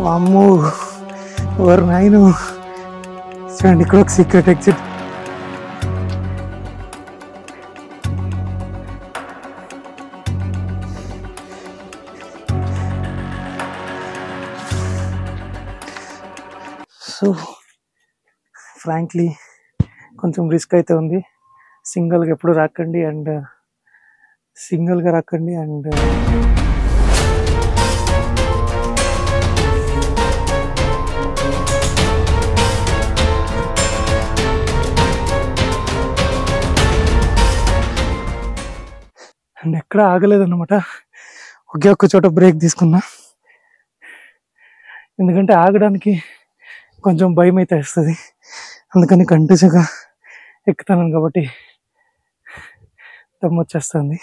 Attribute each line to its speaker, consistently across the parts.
Speaker 1: అమ్మో ఎవరు నాయన చూడండి ఇక్కడ ఒక సీక్రెట్ ఎగ్జిట్. సో ఫ్రాంక్లీ కొంచెం రిస్క్ అయితే ఉంది. సింగిల్గా ఎప్పుడు రాకండి అండ్ ఎక్కడ ఆగలేదన్నమాట. ఒకే ఒక్క చోట బ్రేక్ తీసుకున్నా, ఎందుకంటే ఆగడానికి కొంచెం భయం అయితే వస్తుంది. అందుకని కంటిన్యూస్గా ఎక్కుతాను కాబట్టి దమ్ము వచ్చేస్తుంది.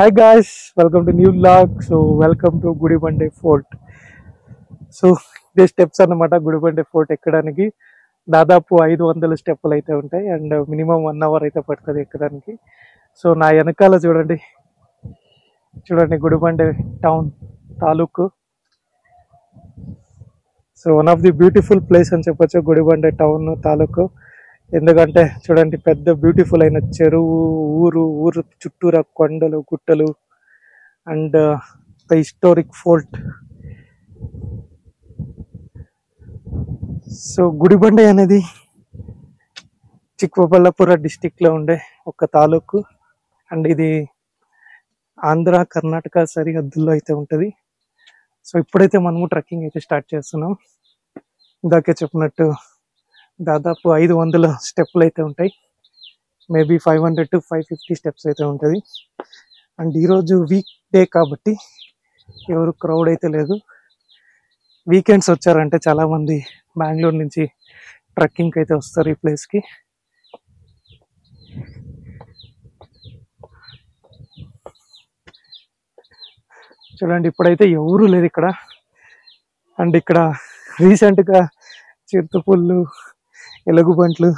Speaker 1: Hi guys, welcome to new vlog. So welcome to Gudibande fort. So ఇదే స్టెప్స్ అన్నమాట. గుడిబండే ఫోర్ట్ ఎక్కడానికి దాదాపు 500 స్టెప్పులు అయితే ఉంటాయి అండ్ మినిమం 1 అవర్ అయితే పడుతుంది ఎక్కడానికి. సో నా వెనకాల చూడండి గుడిబండే టౌన్ తాలూకు. So one of the beautiful place అని చెప్పొచ్చు గుడిబండే టౌన్ తాలూకు. ఎందుకంటే చూడండి పెద్ద బ్యూటిఫుల్ అయిన చెరువు, ఊరు చుట్టూరా కొండలు గుట్టలు and the historic fort. So Gudibande అనేది చిక్కబళ్ళాపుర డిస్టిక్లో ఉండే ఒక తాలూకు అండ్ ఇది ఆంధ్ర కర్ణాటక సరిహద్దుల్లో అయితే ఉంటుంది. సో ఇప్పుడైతే మనము ట్రెక్కింగ్ అయితే స్టార్ట్ చేస్తున్నాం. ఇందాకే చెప్పినట్టు దాదాపు 500 స్టెప్పులు అయితే ఉంటాయి. మేబీ 500 to 550 స్టెప్స్ అయితే ఉంటుంది. అండ్ ఈరోజు వీక్ డే కాబట్టి ఎవరు క్రౌడ్ అయితే లేదు. వీకెండ్స్ వచ్చారంటే చాలామంది బెంగళూరు నుంచి ట్రెక్కింగ్కి అయితే వస్తారు ఈ ప్లేస్కి. చూడండి ఇప్పుడైతే ఎవరు లేరు ఇక్కడ. అండ్ ఇక్కడ రీసెంట్గా చిరుతపుళ్ళు, ఎలుగుబంట్లు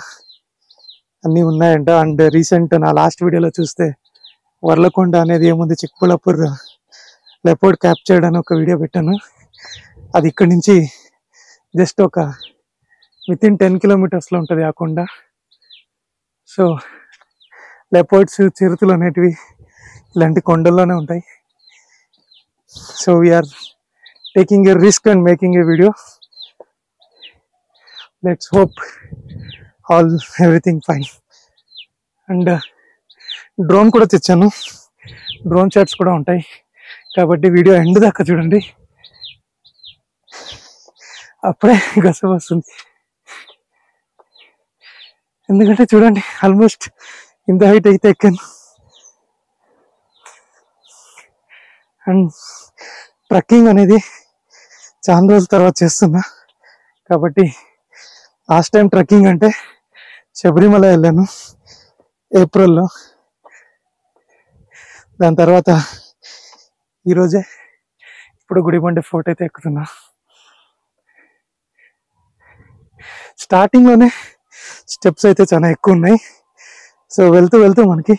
Speaker 1: అన్నీ ఉన్నాయంట. అండ్ రీసెంట్ నా లాస్ట్ వీడియోలో చూస్తే వర్లకొండ అనేది ఏముంది, చిక్కబళ్ళాపూర్ లెపర్డ్ క్యాప్చర్డ్ అని ఒక వీడియో పెట్టాను. అది ఇక్కడి నుంచి జస్ట్ ఒక వితిన్ 10 కిలోమీటర్స్లో ఉంటుంది ఆ కొండ. సో లెపర్డ్స్, చిరుతలు అనేటివి ఇలాంటి కొండల్లోనే ఉంటాయి. So we are taking a risk and making a video. Let's hope everything fine. And drone కూడా తెచ్చాను, డ్రోన్ షాట్స్ కూడా ఉంటాయి కాబట్టి వీడియో ఎండ్ దాకా చూడండి, అప్పుడే గస వస్తుంది. ఎందుకంటే చూడండి ఆల్మోస్ట్ ఇంత హైట్ అయితే ఎక్కాను. అండ్ ట్రెక్కింగ్ అనేది చాలా రోజుల తర్వాత చేస్తున్నా కాబట్టి లాస్ట్ టైం ట్రెక్కింగ్ అంటే శబరిమల వెళ్ళాను ఏప్రిల్లో. దాని తర్వాత ఈరోజే ఇప్పుడు గుడిబండే ఫోర్ట్ అయితే ఎక్కుతున్నా. స్టార్టింగ్లోనే స్టెప్స్ అయితే చాలా ఎక్కువ ఉన్నాయి. సో వెళ్తూ మనకి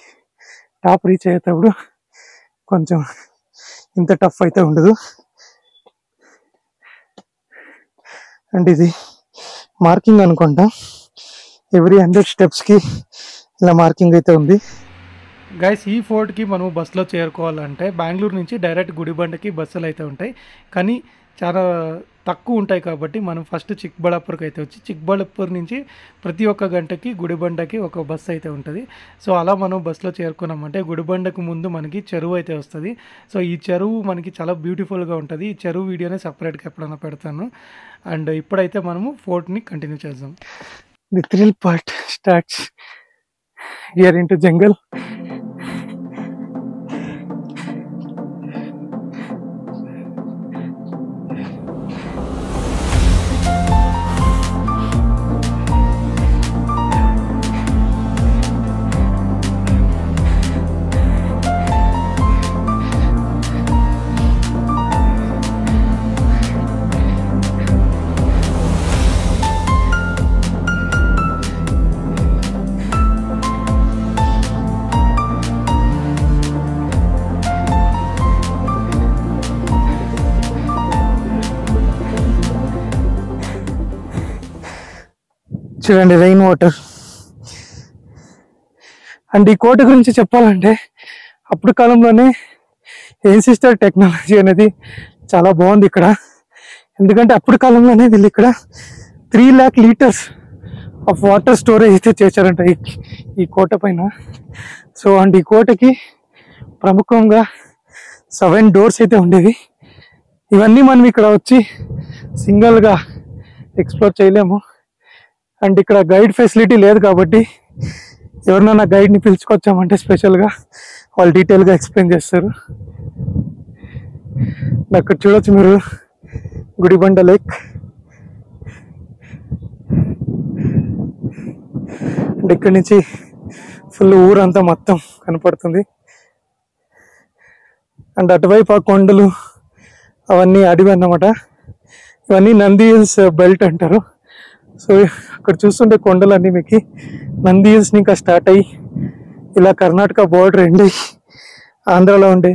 Speaker 1: టాప్ రీచ్ అయ్యేటప్పుడు కొంచెం ఇంత టఫ్ అయితే ఉండదు. అండ్ ఇది మార్కింగ్ అనుకుంటా, ఎవ్రీ 100 స్టెప్స్కి ఇలా మార్కింగ్ అయితే ఉంది. గైస్ ఈ ఫోర్ట్కి మనం బస్సులో చేరుకోవాలంటే బెంగళూరు నుంచి డైరెక్ట్ గుడిబండకి బస్సులు అయితే ఉంటాయి, కానీ చాలా తక్కువ ఉంటాయి కాబట్టి మనం ఫస్ట్ చిక్కబళ్ళాపూర్కి అయితే వచ్చి చిక్కబళ్ళాపూర్ నుంచి ప్రతి ఒక్క గంటకి గుడిబండకి ఒక బస్సు అయితే ఉంటుంది. సో అలా మనం బస్సులో చేరుకున్నామంటే గుడిబండకు ముందు మనకి చెరువు అయితే వస్తుంది. సో ఈ చెరువు మనకి చాలా బ్యూటిఫుల్గా ఉంటుంది. ఈ చెరువు వీడియోనే సపరేట్గా ఎప్పుడైనా పెడతాను. అండ్ ఇప్పుడైతే మనము ఫోర్ట్ని కంటిన్యూ చేద్దాం. The thrill part starts here into jungle. చూడండి రెయిన్ వాటర్. అండ్ ఈ కోట గురించి చెప్పాలంటే అప్పుడు కాలంలోనే ఏన్సిస్టర్ టెక్నాలజీ అనేది చాలా బాగుంది ఇక్కడ. ఎందుకంటే అప్పుడు కాలంలోనే వీళ్ళు ఇక్కడ 3 lakh litres of water storage అయితే చేశారంట ఈ కోట పైన. సో అండ్ ఈ కోటకి ప్రముఖంగా 7 doors అయితే ఉండేవి. ఇవన్నీ మనం ఇక్కడ వచ్చి సింగిల్గా ఎక్స్ప్లోర్ చేయలేము. అండ్ ఇక్కడ గైడ్ ఫెసిలిటీ లేదు కాబట్టి ఎవరినైనా గైడ్ని పిలుచుకొచ్చామంటే స్పెషల్గా వాళ్ళు డీటెయిల్గా ఎక్స్ప్లెయిన్ చేస్తారు. అక్కడ చూడొచ్చు మీరు గుడిబండ లేక్. అండ్ ఇక్కడి నుంచి ఫుల్ ఊరంతా మొత్తం కనపడుతుంది. అండ్ అటువైపు ఆ కొండలు అవన్నీ అడవి అన్నమాట. ఇవన్నీ నంది హిల్స్ బెల్ట్ అంటారు. సో అక్కడ చూస్తుంటే కొండలన్నీ మీకు నంది హిల్స్ ఇంకా స్టార్ట్ అయ్యి ఇలా కర్ణాటక బోర్డర్ ఎండ్ అయ్యి ఆంధ్రాలో ఉండే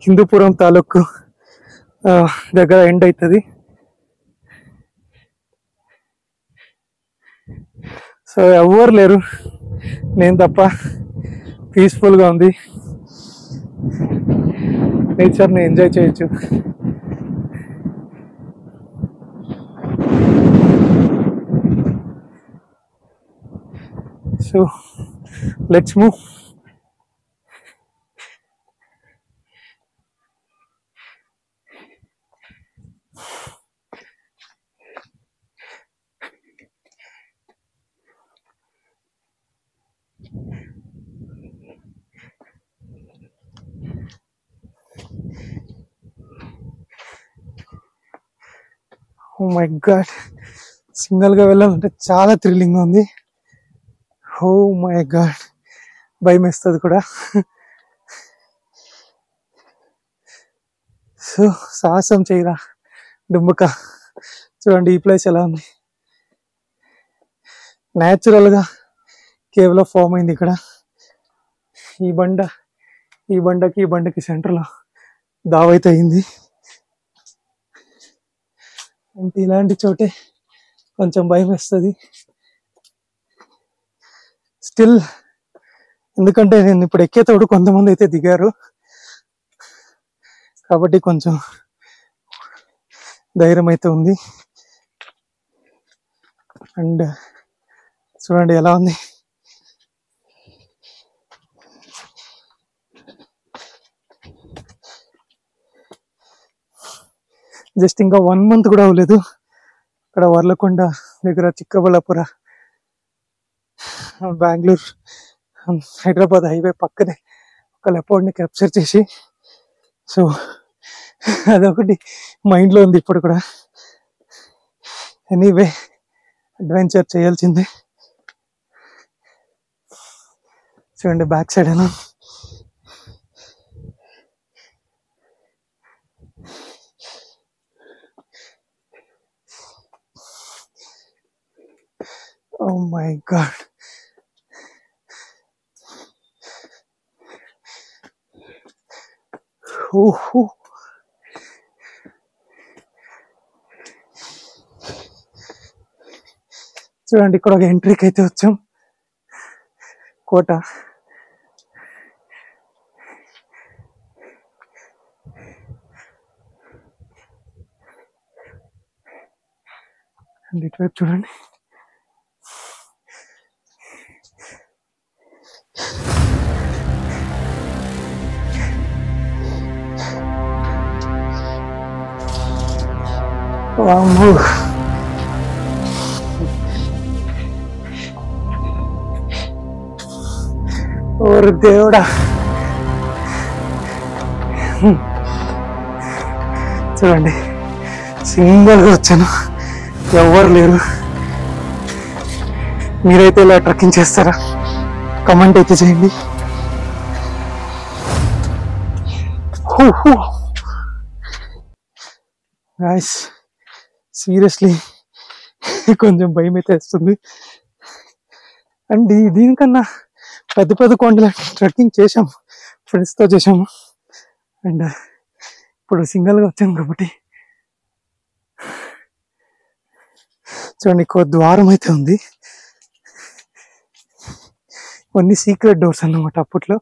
Speaker 1: హిందూపురం తాలూకు దగ్గర ఎండ్ అవుతుంది. సో ఎవరు లేరు, నేను తప్ప. పీస్ఫుల్గా ఉంది, నేచర్ని ఎంజాయ్ చేయొచ్చు. So let's move. Oh my god, సింగిల్గా వెళ్ళాలంటే చాలా థ్రిల్లింగ్గా ఉంది. ఓ మై గాడ్, భయం వేస్తుంది కూడా. సో సాహసం చేయరా డుంబక. చూడండి ఈ ప్లేస్ ఎలా ఉంది. న్యాచురల్గా కేవలం ఫామ్ అయింది ఇక్కడ. ఈ బండకి సెంటర్లో దావైతే అయింది. అంటే ఇలాంటి చోటే కొంచెం భయం వేస్తుంది స్టిల్. ఎందుకంటే నేను ఇప్పుడు ఎక్కేతోడు కొంతమంది అయితే దిగారు కాబట్టి కొంచెం ధైర్యం అయితే ఉంది. అండ్ చూడండి ఎలా ఉంది. జస్ట్ ఇంకా 1 month కూడా అవ్వలేదు. ఇక్కడ వర్లకొండ దగ్గర చిక్కబళ్ళాపుర బెంగళూరు హైదరాబాద్ హైవే పక్కనే ఒక లెపర్డ్ని క్యాప్చర్ చేసి, సో అదొకటి మైండ్లో ఉంది ఇప్పుడు కూడా. ఎనీవే అడ్వెంచర్ చేయాల్సిందే. చూడండి బ్యాక్ సైడ్ అయినా ఓ మై గాడ్. ఓహో, చూడండి ఇక్కడ ఒక ఎంట్రీకి అయితే వచ్చాం కోట. అండ్ ఇటువైపు చూడండి. వామ్మో, ఓరి దేవుడా. చూడండి సింగిల్గా వచ్చాను, ఎవరు లేరు. మీరైతే ఇలా ట్రెక్కింగ్ చేస్తారా? కమెంట్ అయితే చేయండి. గైస్ సీరియస్లీ కొంచెం భయం అయితే వేస్తుంది. అండ్ దీనికన్నా పెద్ద పెద్ద కొండలు ట్రెక్కింగ్ చేసాము, ఫ్రెండ్స్తో చేసాము. అండ్ ఇప్పుడు సింగిల్గా వచ్చాను కాబట్టి చూడండి ఇంకో ద్వారం అయితే ఉంది. కొన్ని సీక్రెట్ డోర్స్ అన్నమాట. అప్పట్లో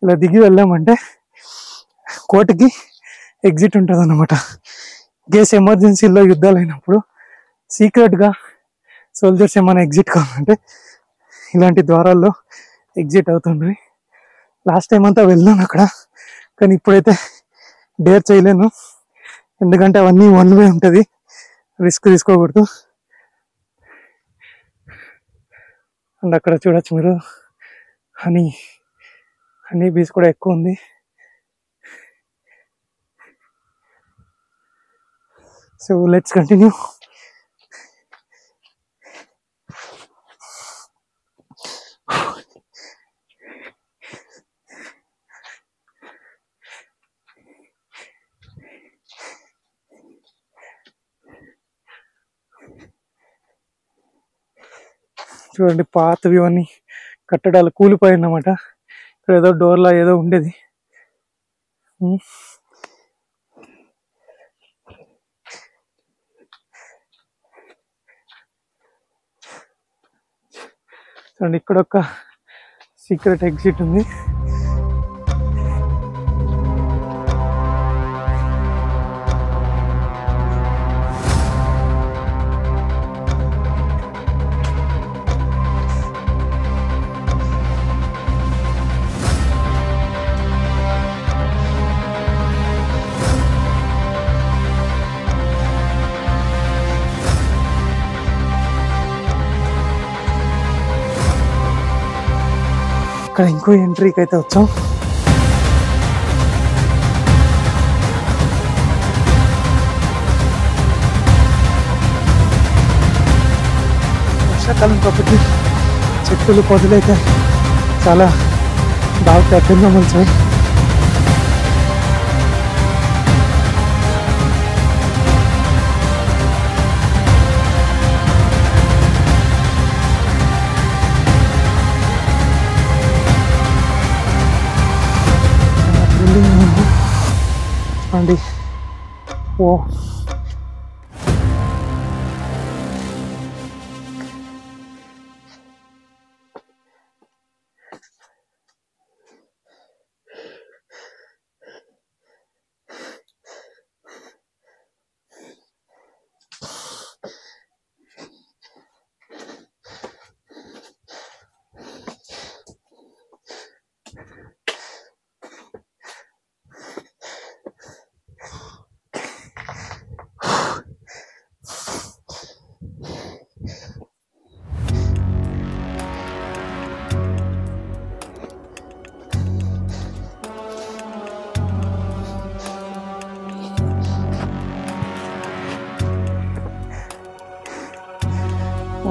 Speaker 1: ఇలా దిగి వెళ్ళామంటే కోటకి ఎగ్జిట్ ఉంటుంది అన్నమాట. కేసు ఎమర్జెన్సీలో యుద్ధాలు అయినప్పుడు సీక్రెట్గా సోల్జర్స్ ఏమైనా ఎగ్జిట్ కావాలంటే ఇలాంటి ద్వారాల్లో ఎగ్జిట్ అవుతుంది. లాస్ట్ టైం అంతా వెళ్ళాను అక్కడ, కానీ ఇప్పుడైతే డేర్ చేయలేను, ఎందుకంటే అవన్నీ వన్ వే ఉంటుంది, రిస్క్ తీసుకోకూడదు. అండ్ అక్కడ చూడొచ్చు మీరు హనీ బీస్ కూడా ఎక్కువ ఉంది. So let's continue. చూడండి పాతవి ఇవన్నీ కట్టడాలు కూలిపోయిందన్నమాట. ఇక్కడ ఏదో డోర్లా ఏదో ఉండేది. చూడండి ఇక్కడ ఒక సీక్రెట్ ఎగ్జిట్ ఉంది. ఇక్కడ ఇంకో ఎంట్రీకి అయితే వచ్చాం. వర్షాకాలం కాబట్టి చెట్టులు పొదలైతే చాలా బాగా దట్టంగా మొలిచాయి. అండి ఓ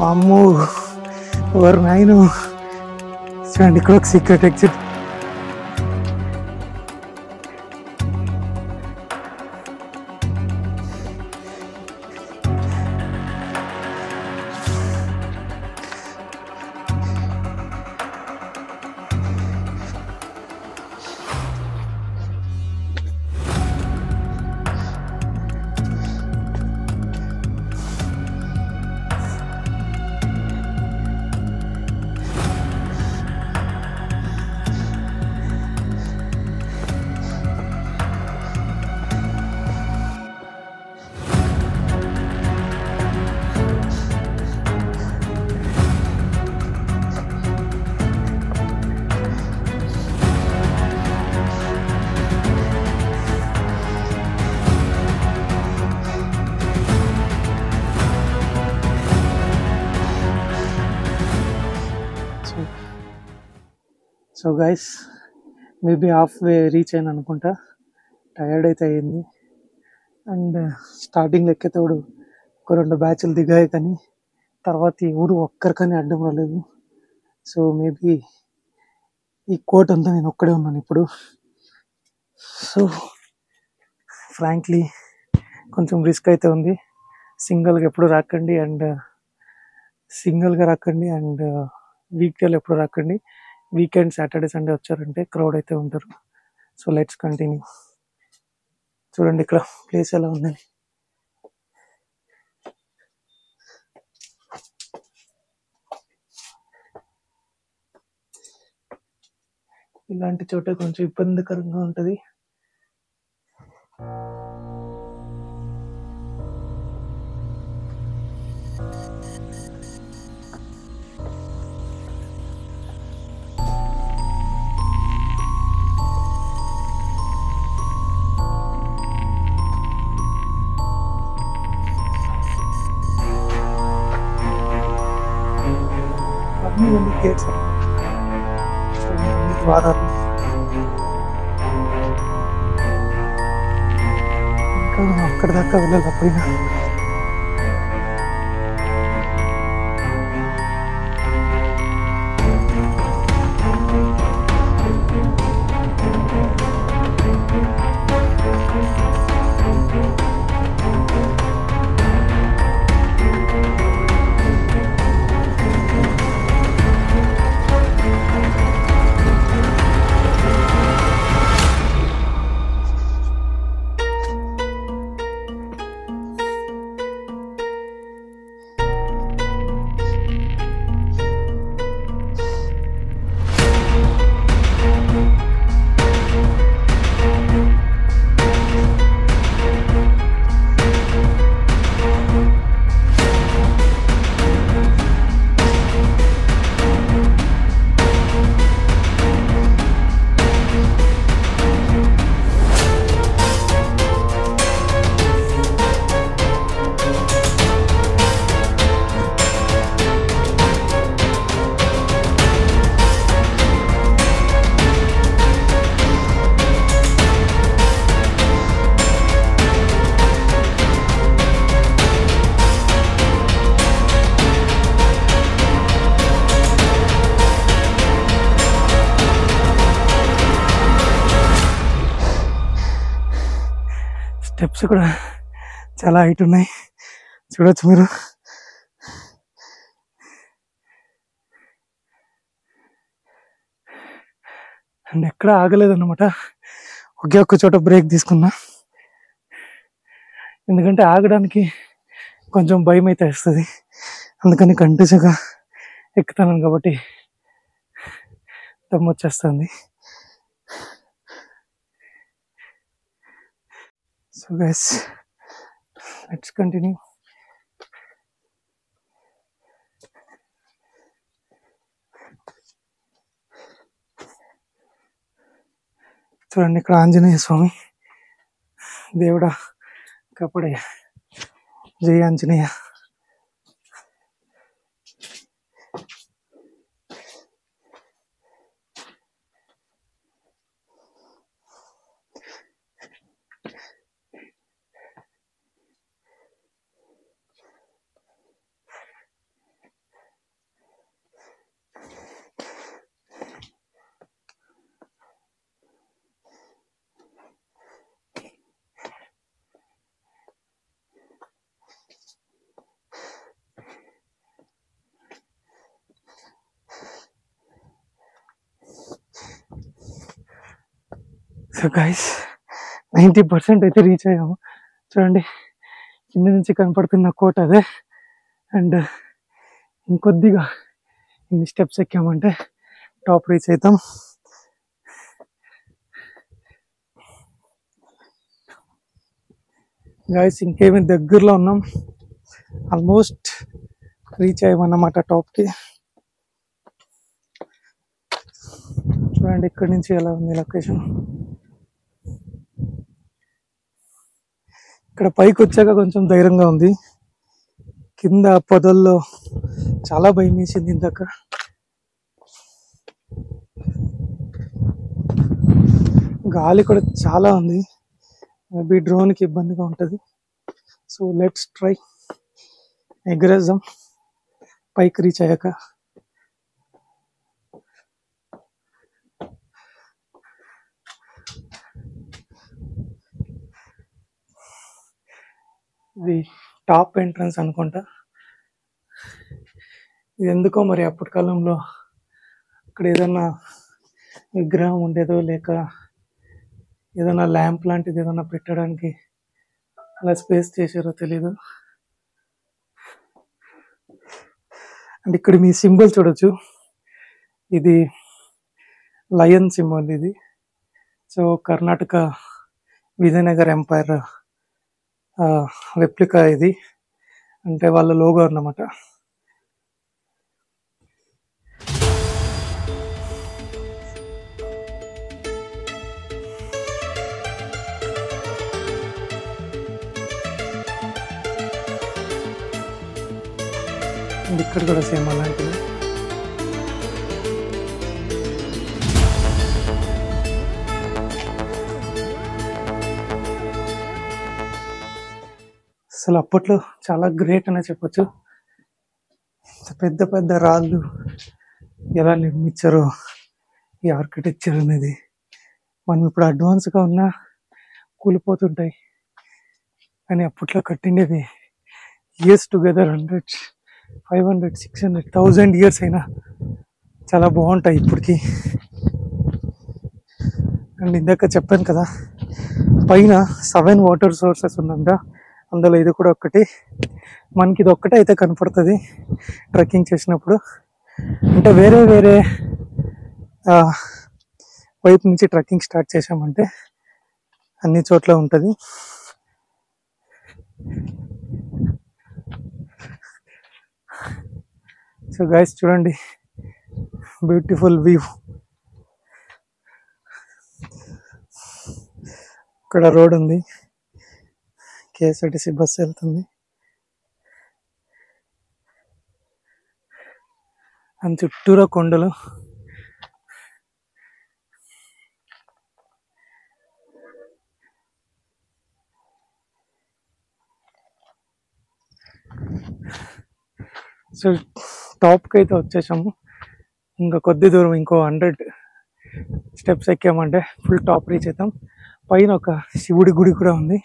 Speaker 1: అమ్మో ఎవరు నాయను. చూడండి ఇక్కడ ఒక secret exit. So guys maybe half వే రీచ్ అయిన అనుకుంటా. టయర్డ్ అయితే అయింది. అండ్ స్టార్టింగ్ ఎక్కేతోడు ఒక 2 బ్యాచ్లు దిగాయి, కానీ తర్వాత ఈ ఊరు ఒక్కరికని అడ్డం రాలేదు. సో మేబీ ఈ కోట్ అంతా నేను ఒక్కడే ఉన్నాను ఇప్పుడు. సో ఫ్రాంక్లీ కొంచెం రిస్క్ అయితే ఉంది. సింగిల్గా ఎప్పుడు రాకండి, అండ్ వీకెండ్ ఎప్పుడు రాకండి. వీకెండ్ సాటర్డే సండే వచ్చారంటే క్రౌడ్ అయితే ఉంటారు. So let's continue. చూడండి ఇక్కడ ప్లేస్ ఎలా ఉందని. ఇలాంటి చోట కొంచెం ఇబ్బందికరంగా ఉంటుంది. అన్నీ ఉంది గేట్స్ వారాలు. ఇంకా అక్కడ దాకా వెళ్ళలేకపోయినా స్టెప్స్ కూడా చాలా హైట్ ఉన్నాయి, చూడొచ్చు మీరు. అండ్ ఎక్కడ ఆగలేదన్నమాట, ఒకే ఒక్క చోట బ్రేక్ తీసుకున్నా. ఎందుకంటే ఆగడానికి కొంచెం భయం అయితే వస్తుంది, అందుకని కంటిన్యూగా ఎక్కుతాను కాబట్టి దమ్ము వచ్చేస్తుంది. So guys, let's continue. చూడండి, ఇక్కడ ఆంజనేయ స్వామి. దేవుడా కాపాడే, జై ఆంజనేయ. సో గైస్, 90% అయితే రీచ్ అయ్యాము. చూడండి, కింద నుంచి కనపడుతున్న కోట అదే. అండ్ ఇంకొద్దిగా ఇన్ని స్టెప్స్ ఎక్కామంటే టాప్ రీచ్ అవుతాం. గైస్, ఇంకేమి దగ్గరలో ఉన్నాం, ఆల్మోస్ట్ రీచ్ అయ్యామన్నమాట టాప్కి. చూడండి ఇక్కడి నుంచి ఎలా ఉంది లొకేషన్. ఇక్కడ పైకి వచ్చాక కొంచెం ధైర్యంగా ఉంది, కింద పొదల్లో చాలా భయం వేసింది ఇందాక. గాలి కూడా చాలా ఉంది, మేబీ డ్రోన్కి ఇబ్బందిగా ఉంటుంది. సో లెట్స్ ట్రై, ఎగరేద్దాం పైకి రీచ్ అయ్యాక. ఇది టాప్ ఎంట్రన్స్ అనుకుంటా. ఇది ఎందుకో మరి అప్పటి కాలంలో ఇక్కడ ఏదైనా విగ్రహం ఉండేదో లేక ఏదైనా ల్యాంప్ లాంటిది ఏదైనా పెట్టడానికి అలా స్పేస్ చేశారో తెలీదు. అండ్ ఇక్కడ మీ సింబల్ చూడొచ్చు, ఇది లయన్ సింబల్ ఇది. So Karnataka Vijayanagar empire replica ఇది, అంటే వాళ్ళ లోగో అన్నమాట. ఇక్కడ కూడా సేమ్ అలాంటిది. అసలు అప్పట్లో చాలా గ్రేట్ అనే చెప్పొచ్చు. పెద్ద పెద్ద రాళ్ళు ఎలా నిర్మించారో ఈ ఆర్కిటెక్చర్ అనేది. మనం ఇప్పుడు అడ్వాన్స్గా ఉన్నా కూలిపోతుంటాయి, కానీ అప్పట్లో కట్టిండేవి ఇయర్స్ టుగెదర్ 100, 500, 600, 1000 ఇయర్స్ అయినా చాలా బాగుంటాయి ఇప్పటికి. అండ్ ఇందాక చెప్పాను కదా, పైన 7 వాటర్ సోర్సెస్ ఉందంట, అందులో ఇది కూడా ఒక్కటి. మనకి ఇది ఒక్కటే అయితే కనపడుతుంది ట్రెక్కింగ్ చేసినప్పుడు. అంటే వేరే వేరే వైపు నుంచి ట్రెక్కింగ్ స్టార్ట్ చేసామంటే అన్ని చోట్ల ఉంటుంది. సో గైస్ చూడండి, బ్యూటిఫుల్ వ్యూ. ఇక్కడ రోడ్ ఉంది, కేఎస్ఆర్టీసీ బస్సు వెళ్తుంది. అండ్ చుట్టూరా కొండలు. సో టాప్కి అయితే వచ్చేసాము. ఇంకా కొద్ది దూరం, ఇంకో 100 స్టెప్స్ ఎక్కామంటే ఫుల్ టాప్ రీచ్ అవుతాం. పైన ఒక శివుడి గుడి కూడా ఉంది.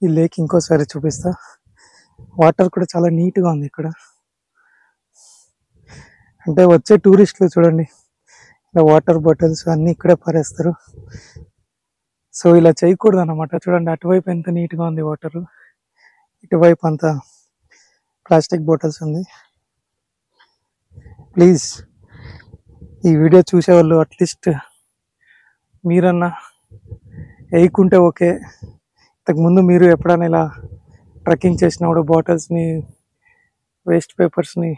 Speaker 1: ఈ లేక్ ఇంకోసారి చూపిస్తా. వాటర్ కూడా చాలా నీట్గా ఉంది ఇక్కడ. అంటే వచ్చే టూరిస్టులు చూడండి, ఇలా వాటర్ బాటిల్స్ అన్నీ ఇక్కడే పారేస్తారు. సో ఇలా చేయకూడదు అన్నమాట. చూడండి అటువైపు ఎంత నీట్గా ఉంది వాటర్, ఇటువైపు అంతా ప్లాస్టిక్ బాటిల్స్ ఉంది. ప్లీజ్ ఈ వీడియో చూసేవాళ్ళు అట్లీస్ట్ మీరన్నా వేయకుంటే ఓకే. ఇంతకుముందు మీరు ఎప్పుడైనా ఇలా ట్రెక్కింగ్ చేసినప్పుడు బాటిల్స్ని, వేస్ట్ పేపర్స్ని,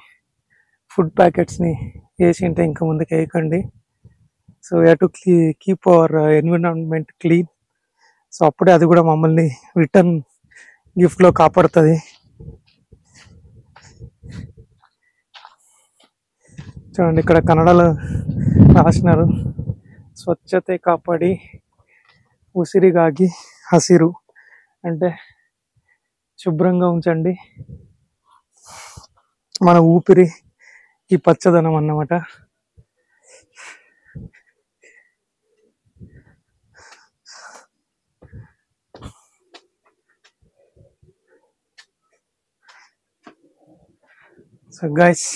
Speaker 1: ఫుడ్ ప్యాకెట్స్ని వేసి ఉంటే ఇంకా ముందుకు వేయకండి. So we have to keep our environment clean. So అప్పుడే అది కూడా మమ్మల్ని రిటర్న్ గిఫ్ట్లో కాపాడుతుంది. చూడండి ఇక్కడ కన్నడలో రాసినారు, స్వచ్ఛతే కాపాడి ఉసిరిగాగి హసిరు, అంటే శుభ్రంగా ఉంచండి మన ఊపిరి, ఈ పచ్చదనం అన్నమాట. So guys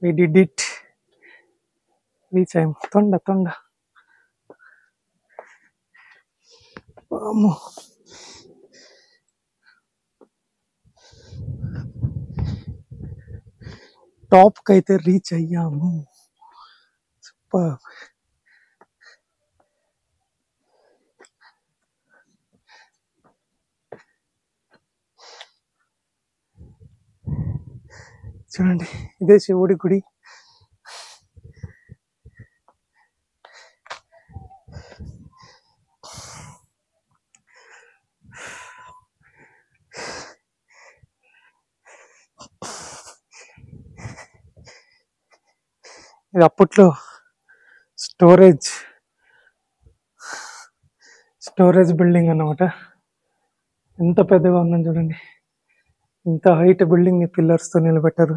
Speaker 1: we did it. Reach అయ్యాం. తొండ టాప్కి అయితే రీచ్ అయ్యాము. సూపర్. చూడండి ఇదే శివుడి గుడి. ఇది అప్పట్లో స్టోరేజ్ బిల్డింగ్ అన్నమాట. ఎంత పెద్దగా ఉందని చూడండి. ఇంత హైట్ బిల్డింగ్ ని పిల్లర్స్ తో నిలబెట్టారు.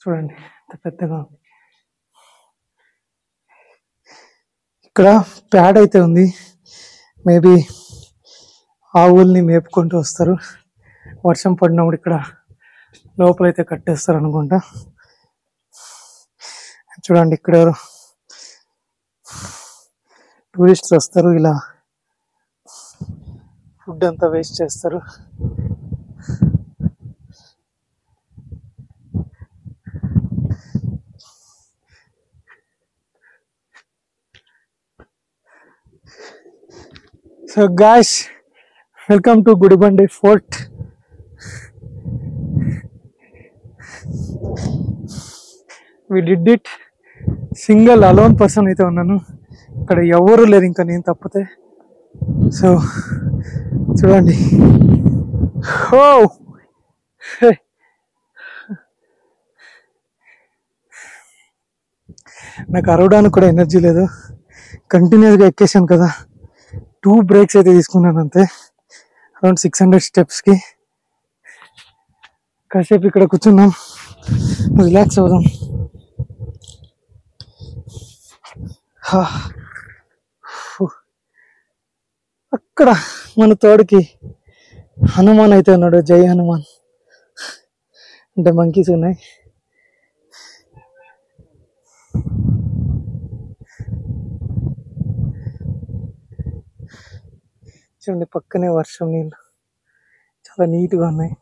Speaker 1: చూడండి ఎంత పెద్దగా ఉంది. ఇక్కడ ప్యాడ్ అయితే ఉంది. మేబీ ఆవుల్ని మేపుకుంటూ వస్తారు. వర్షం పడినప్పుడు ఇక్కడ లోపలైతే కట్టేస్తారు అనుకుంటా. చూడండి ఇక్కడ ఎవరు టూరిస్టులు వస్తారు, ఇలా ఫుడ్ అంతా వేస్ట్ చేస్తారు. So guys, welcome to Gudibande fort. We did it. Single alone person అయితే ఉన్నాను, ఇక్కడ ఎవరు లేరు ఇంకా నేను తప్పితే. సో చూడండి, ఓ నాకు అరవడానికి కూడా ఎనర్జీ లేదు, కంటిన్యూస్గా ఎక్కేసాను కదా. 2 బ్రేక్స్ అయితే తీసుకున్నాను అంతే, అరౌండ్ 600 స్టెప్స్కి. కాసేపు ఇక్కడ కూర్చున్నాం, రిలాక్స్ అవుదాం. అక్కడ మన తోడుకి హనుమాన్ అయితే ఉన్నాడు, జై హనుమాన్ అంటే మంకీస్ ఉన్నాయి. చూడండి పక్కనే వర్షం నీళ్ళు చాలా నీట్గా ఉన్నాయి.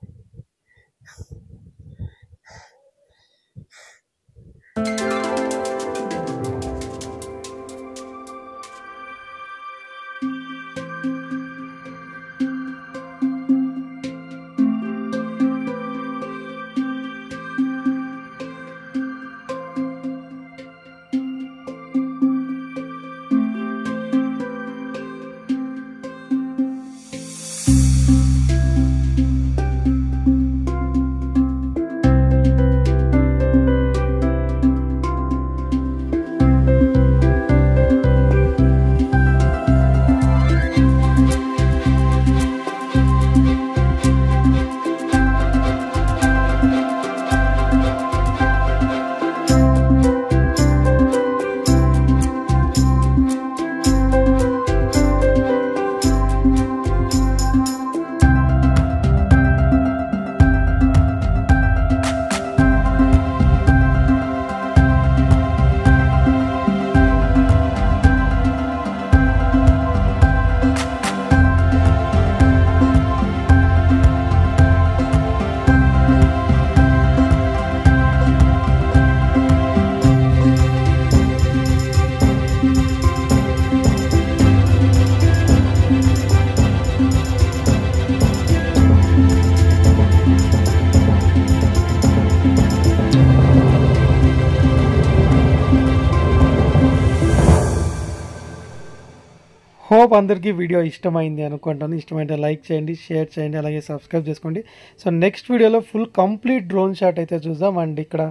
Speaker 1: హోప్ అందరికీ వీడియో ఇష్టమైంది అనుకుంటాను. ఇష్టమైతే లైక్ చేయండి, షేర్ చేయండి, అలాగే సబ్స్క్రైబ్ చేసుకోండి. సో నెక్స్ట్ వీడియోలో ఫుల్ కంప్లీట్ డ్రోన్ షాట్ అయితే చూద్దాం. అండ్ ఇక్కడ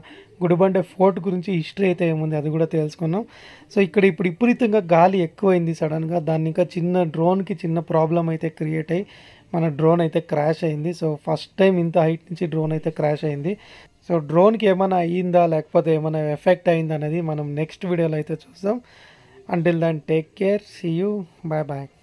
Speaker 1: గుడిబండే ఫోర్ట్ గురించి హిస్టరీ అయితే ఏముంది అది కూడా తెలుసుకున్నాం. సో ఇక్కడ ఇప్పుడు విపరీతంగా గాలి ఎక్కువైంది సడన్గా, దాన్ని ఇంకా డ్రోన్కి చిన్న ప్రాబ్లం అయితే క్రియేట్ అయ్యి మన డ్రోన్ అయితే క్రాష్ అయింది. సో ఫస్ట్ టైం ఇంత హైట్ నుంచి డ్రోన్ అయితే క్రాష్ అయింది. సో డ్రోన్కి ఏమైనా అయ్యిందా లేకపోతే ఏమైనా ఎఫెక్ట్ అయిందా అనేది మనం నెక్స్ట్ వీడియోలో అయితే చూద్దాం. Until then, take care. See you. Bye bye.